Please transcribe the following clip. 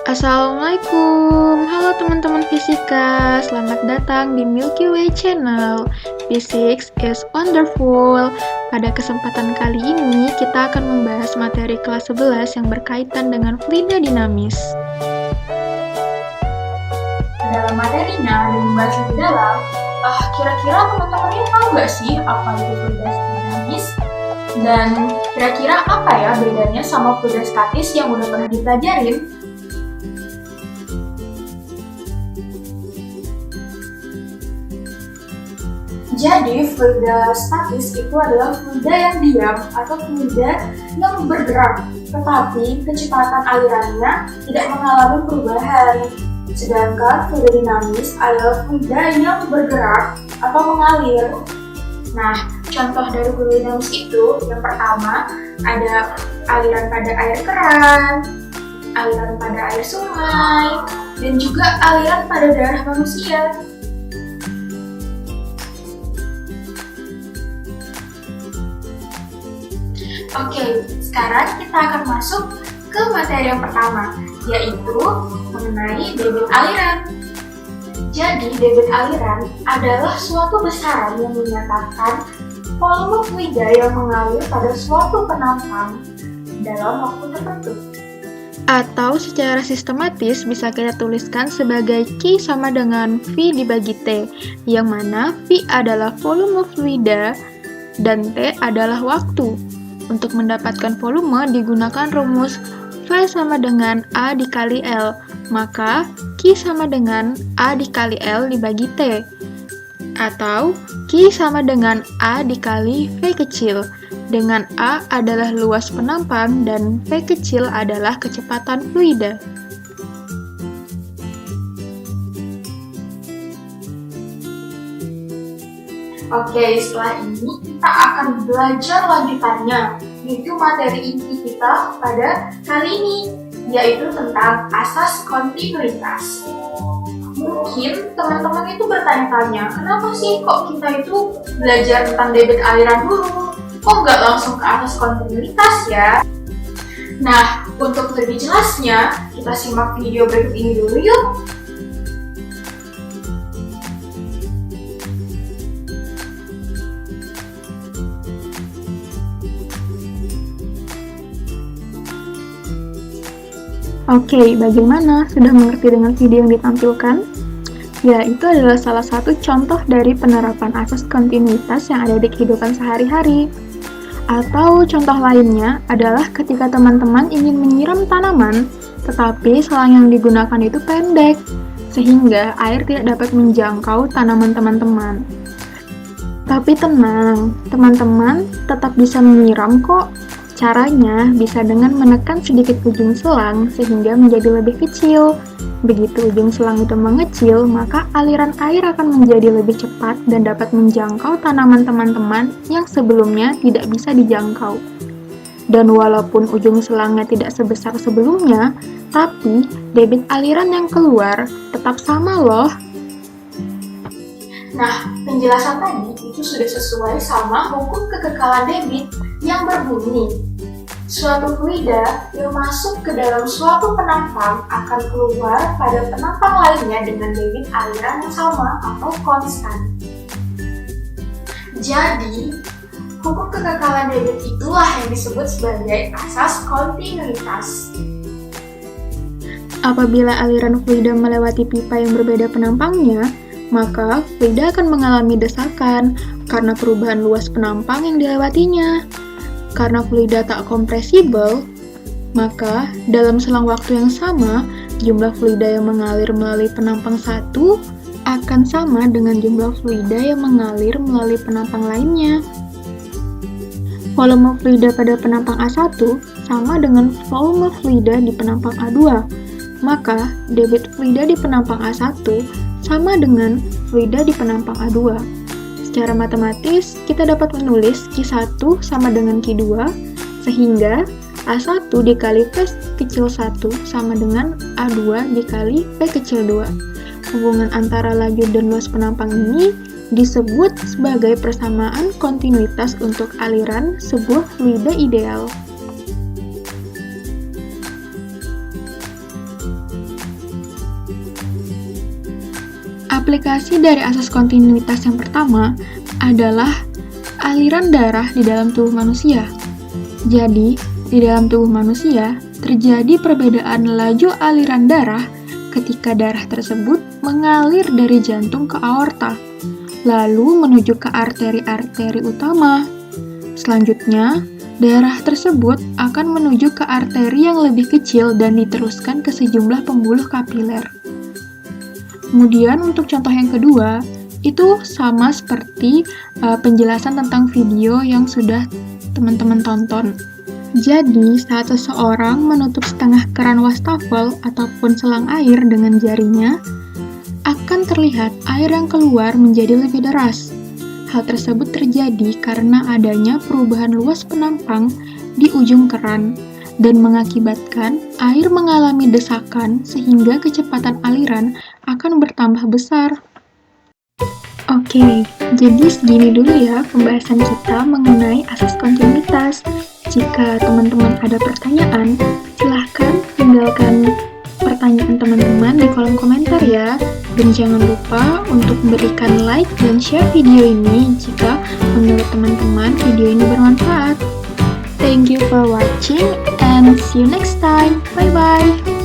Assalamualaikum, halo teman-teman fisika, selamat datang di Milky Way Channel. Physics is wonderful. Pada kesempatan kali ini, kita akan membahas materi kelas 11 yang berkaitan dengan fluida dinamis. Dalam materinya, dan membahas lebih dalam, kira-kira teman-teman ini tahu nggak sih apa itu fluida dinamis? Dan kira-kira apa ya bedanya sama fluida statis yang udah pernah dipelajarin? Jadi, fluida statis itu adalah fluida yang diam atau fluida yang bergerak, tetapi kecepatan alirannya tidak mengalami perubahan. Sedangkan fluida dinamis adalah fluida yang bergerak atau mengalir. Nah, contoh dari fluida dinamis itu, yang pertama ada aliran pada air keran, aliran pada air sungai, dan juga aliran pada darah manusia. Oke, sekarang kita akan masuk ke materi yang pertama, yaitu mengenai debit aliran. Jadi, debit aliran adalah suatu besaran yang menyatakan volume fluida yang mengalir pada suatu penampang dalam waktu tertentu. Atau secara sistematis bisa kita tuliskan sebagai Q sama dengan V dibagi T, yang mana V adalah volume fluida dan T adalah waktu. Untuk mendapatkan volume digunakan rumus V sama dengan A dikali L, maka Q sama dengan A dikali L dibagi T, atau Q sama dengan A dikali V kecil, dengan A adalah luas penampang dan V kecil adalah kecepatan fluida. Oke, setelah ini kita akan belajar lanjutannya, yaitu materi inti kita pada kali ini, yaitu tentang asas kontinuitas. Mungkin teman-teman itu bertanya-tanya, kenapa sih kok kita itu belajar tentang debit aliran dulu? Kok nggak langsung ke asas kontinuitas ya? Nah, untuk lebih jelasnya, kita simak video berikut ini dulu yuk. Oke, bagaimana? Sudah mengerti dengan video yang ditampilkan? Ya, itu adalah salah satu contoh dari penerapan asas kontinuitas yang ada di kehidupan sehari-hari. Atau contoh lainnya adalah ketika teman-teman ingin menyiram tanaman, tetapi selang yang digunakan itu pendek, sehingga air tidak dapat menjangkau tanaman teman-teman. Tapi tenang, teman-teman tetap bisa menyiram kok. Caranya bisa dengan menekan sedikit ujung selang sehingga menjadi lebih kecil. Begitu ujung selang itu mengecil, maka aliran air akan menjadi lebih cepat dan dapat menjangkau tanaman teman-teman yang sebelumnya tidak bisa dijangkau. Dan walaupun ujung selangnya tidak sebesar sebelumnya, tapi debit aliran yang keluar tetap sama loh. Nah, penjelasan tadi itu sudah sesuai sama hukum kekekalan debit yang berbunyi, suatu fluida yang masuk ke dalam suatu penampang akan keluar pada penampang lainnya dengan debit aliran yang sama atau konstan. Jadi, hukum kekekalan debit itulah yang disebut sebagai asas kontinuitas. Apabila aliran fluida melewati pipa yang berbeda penampangnya, maka fluida akan mengalami desakan karena perubahan luas penampang yang dilewatinya. Karena fluida tak kompresibel, maka dalam selang waktu yang sama, jumlah fluida yang mengalir melalui penampang satu akan sama dengan jumlah fluida yang mengalir melalui penampang lainnya. Volume fluida pada penampang A1 sama dengan volume fluida di penampang A2, maka debit fluida di penampang A1 sama dengan fluida di penampang A2. Secara matematis, kita dapat menulis Q1 sama dengan Q2, sehingga A1 dikali V kecil 1 sama dengan A2 dikali V kecil 2. Hubungan antara laju dan luas penampang ini disebut sebagai persamaan kontinuitas untuk aliran sebuah fluida ideal. Aplikasi dari asas kontinuitas yang pertama adalah aliran darah di dalam tubuh manusia. Jadi, di dalam tubuh manusia terjadi perbedaan laju aliran darah ketika darah tersebut mengalir dari jantung ke aorta, lalu menuju ke arteri-arteri utama. Selanjutnya, darah tersebut akan menuju ke arteri yang lebih kecil dan diteruskan ke sejumlah pembuluh kapiler. Kemudian untuk contoh yang kedua, itu sama seperti penjelasan tentang video yang sudah teman-teman tonton. Jadi, saat seseorang menutup setengah keran wastafel ataupun selang air dengan jarinya, akan terlihat air yang keluar menjadi lebih deras. Hal tersebut terjadi karena adanya perubahan luas penampang di ujung keran dan mengakibatkan air mengalami desakan sehingga kecepatan aliran akan bertambah besar. Oke, jadi segini dulu ya pembahasan kita mengenai asas kontinuitas. Jika teman-teman ada pertanyaan, silahkan tinggalkan pertanyaan teman-teman di kolom komentar ya. Dan jangan lupa untuk memberikan like dan share video ini jika menurut teman-teman video ini bermanfaat. Thank you for watching and see you next time. Bye-bye.